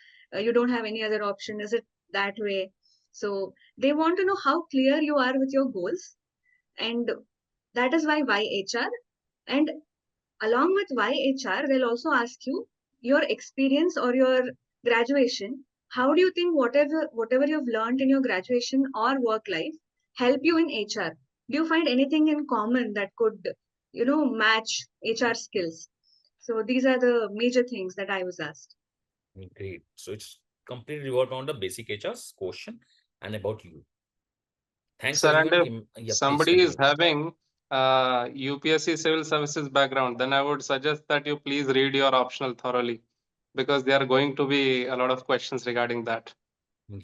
you don't have any other option? Is it that way? So they want to know how clear you are with your goals. And that is why HR. And along with why HR, they'll also ask you your experience or your graduation. How do you think whatever you've learned in your graduation or work life help you in HR? Do you find anything in common that could, match HR skills? So these are the major things that I was asked. Great. So it's completely revolved around the basic HR's question and about you. Thanks Sir, and everyone. if Yeah, somebody is having UPSC civil services background, then I would suggest that you please read your optional thoroughly, because there are going to be a lot of questions regarding that.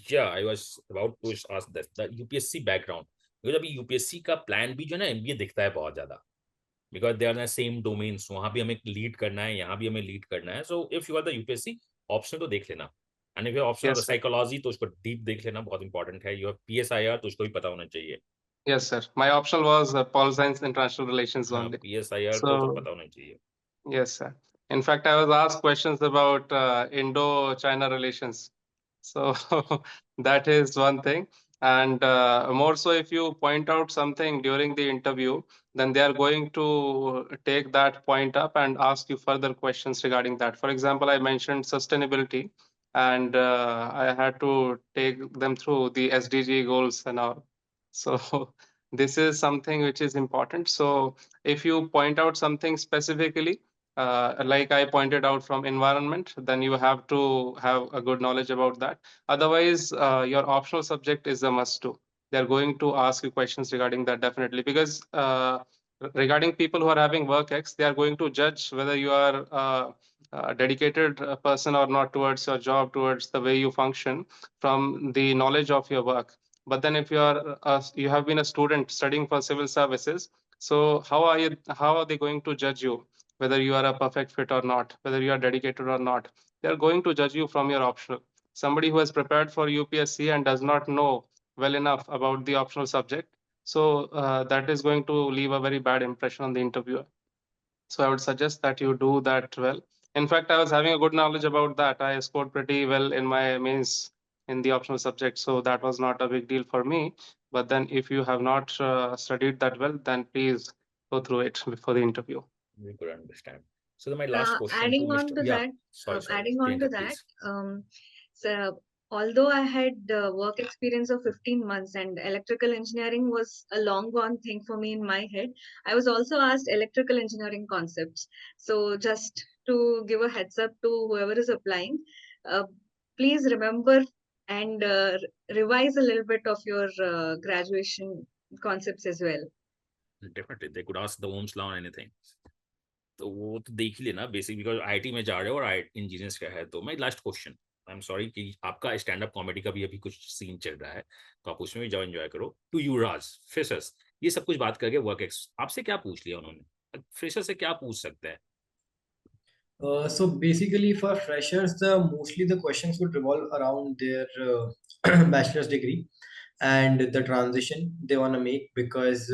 Yeah, I was about to ask that the UPSC background, because अभी UPSC का plan भी जो है ना MBA दिखता है बहुत ज्यादा. Because they are the same domains, वहाँ भी हमें लीड करना है, यहाँ भी हमें लीड करना है. So if you are the UPSC, option तो देख लेना. And if you option Yes, sir. Psychology, तो उसको डीप देख लेना, बहुत इंपॉर्टेंट है. यू हैव PSIR, तो उसको भी पता होना चाहिए. Yes, sir. My optional was Pol Science International Relations हाँ, only. PSIR So, तो पता होना चाहिए. yes, sir. In fact, I was asked questions about Indo-China relations. So that is one thing. And more so, if you point out something during the interview, then they are going to take that point up and ask you further questions regarding that. For example, I mentioned sustainability, and I had to take them through the SDG goals and all. So this is something which is important. So if you point out something specifically, like I pointed out from environment, then you have to have a good knowledge about that. Otherwise, your optional subject is a must do. They're going to ask you questions regarding that definitely, because regarding people who are having work X, they are going to judge whether you are a dedicated person or not towards your job, towards the way you function from the knowledge of your work. But then if you are you have been a student studying for civil services, so how are they going to judge you whether you are a perfect fit or not, whether you are dedicated or not? They are going to judge you from your optional. Somebody who has prepared for UPSC and does not know well enough about the optional subject, so that is going to leave a very bad impression on the interviewer. So I would suggest that you do that well. In fact, I was having a good knowledge about that. I scored pretty well in my mains in the optional subject, so that was not a big deal for me. But then if you have not studied that well, then please go through it before the interview. We could understand. So my last question Adding to on Mr. to Yeah, that, sorry, adding on Priyanka, to that, please. so although I had work experience of 15 months and electrical engineering was a long gone thing for me in my head, I was also asked electrical engineering concepts. So just to give a heads up to whoever is applying, please remember and revise a little bit of your graduation concepts as well. Definitely, they could ask the Ohm's law or anything. तो वो तो देख ही लेना basic, because IT में जा रहे हो और आईटी इंजीनियर्स का है. तो मैं last question, I am sorry कि आपका स्टैंड अप कॉमेडी का भी अभी कुछ सीन चल रहा है, तो आप उसमें भी जाओ, एंजॉय करो. टू युवराज, फ्रेशर्स, ये सब कुछ बात करके वर्क एक्स आपसे क्या पूछ लिया उन्होंने, फ्रेशर से क्या पूछ सकते हैं? So basically, for freshers, mostly the questions would revolve around their bachelor's degree and the transition they want to make, because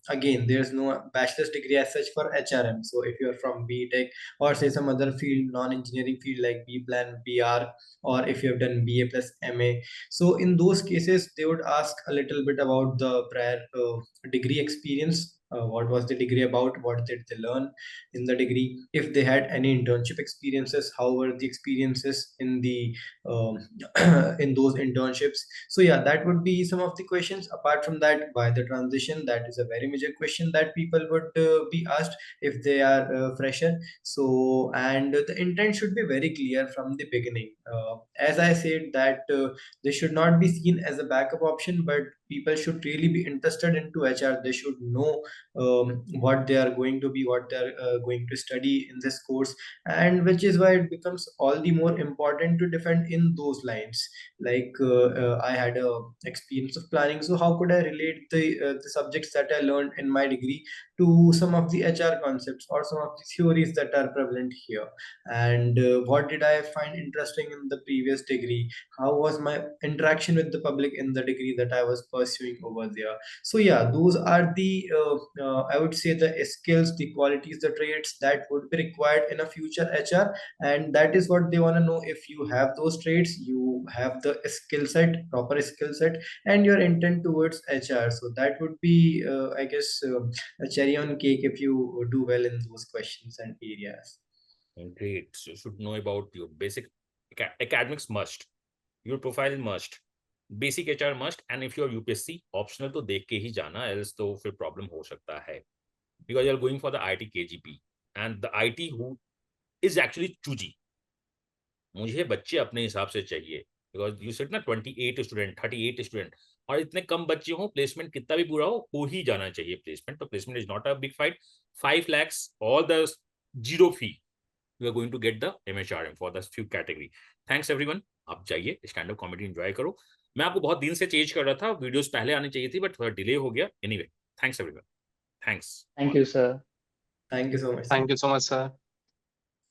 again, there's no bachelor's degree as such for HRM. So if you're from BTech or say some other field, non-engineering field like B Plan, BR, or if you have done BA plus MA, so in those cases they would ask a little bit about the prior degree experience. What was the degree about? What did they learn in the degree? If they had any internship experiences, how were the experiences in the in those internships? So yeah, that would be some of the questions. Apart from that, why the transition? That is a very major question that people would be asked if they are fresher. So, and the intent should be very clear from the beginning. As I said, that they should not be seen as a backup option, but people should really be interested into HR. They should know what they are going to be, what they are going to study in this course, and which is why it becomes all the more important to defend in those lines. Like I had a experience of planning, so how could I relate the subjects that I learned in my degree to some of the HR concepts or some of the theories that are prevalent here? And what did I find interesting in the previous degree? How was my interaction with the public in the degree that I was pursuing over there? So yeah, those are the I would say the skills, the qualities, the traits that would be required in a future HR, and that is what they want to know. If you have those traits, you have the skill set, proper skill set, and your intent towards HR. So that would be, I guess, a cherry on cake if you do well in those questions and areas. Great. So you should know about your basic academics must, your profile must, basic HR must, and if you're UPSC optional तो देख के ही जाना, else तो फिर problem हो सकता है, because you're going for the IT KGP and the IT who is actually choosy. मुझे बच्चे अपने हिसाब से चाहिए, because you said ना 28 स्टूडेंट 38 स्टूडेंट, और इतने कम बच्चे हो, प्लेसमेंट कितना भी बुरा हो ही जाना चाहिए प्लेसमेंट. तो placement is not a big fight. 5 lakhs all the zero fee you are going to get the MHRM for the few category. Thanks everyone. आप जाइए स्टैंड अप कॉमेडी एंजॉय करो. मैं आपको बहुत दिन से चेंज कर रहा था, वीडियोस पहले आनी चाहिए थी बट थोड़ा डिले हो गया. Anyway, thanks everyone. Thanks. Thank you, sir. Thank you so much. Thank you so much, sir.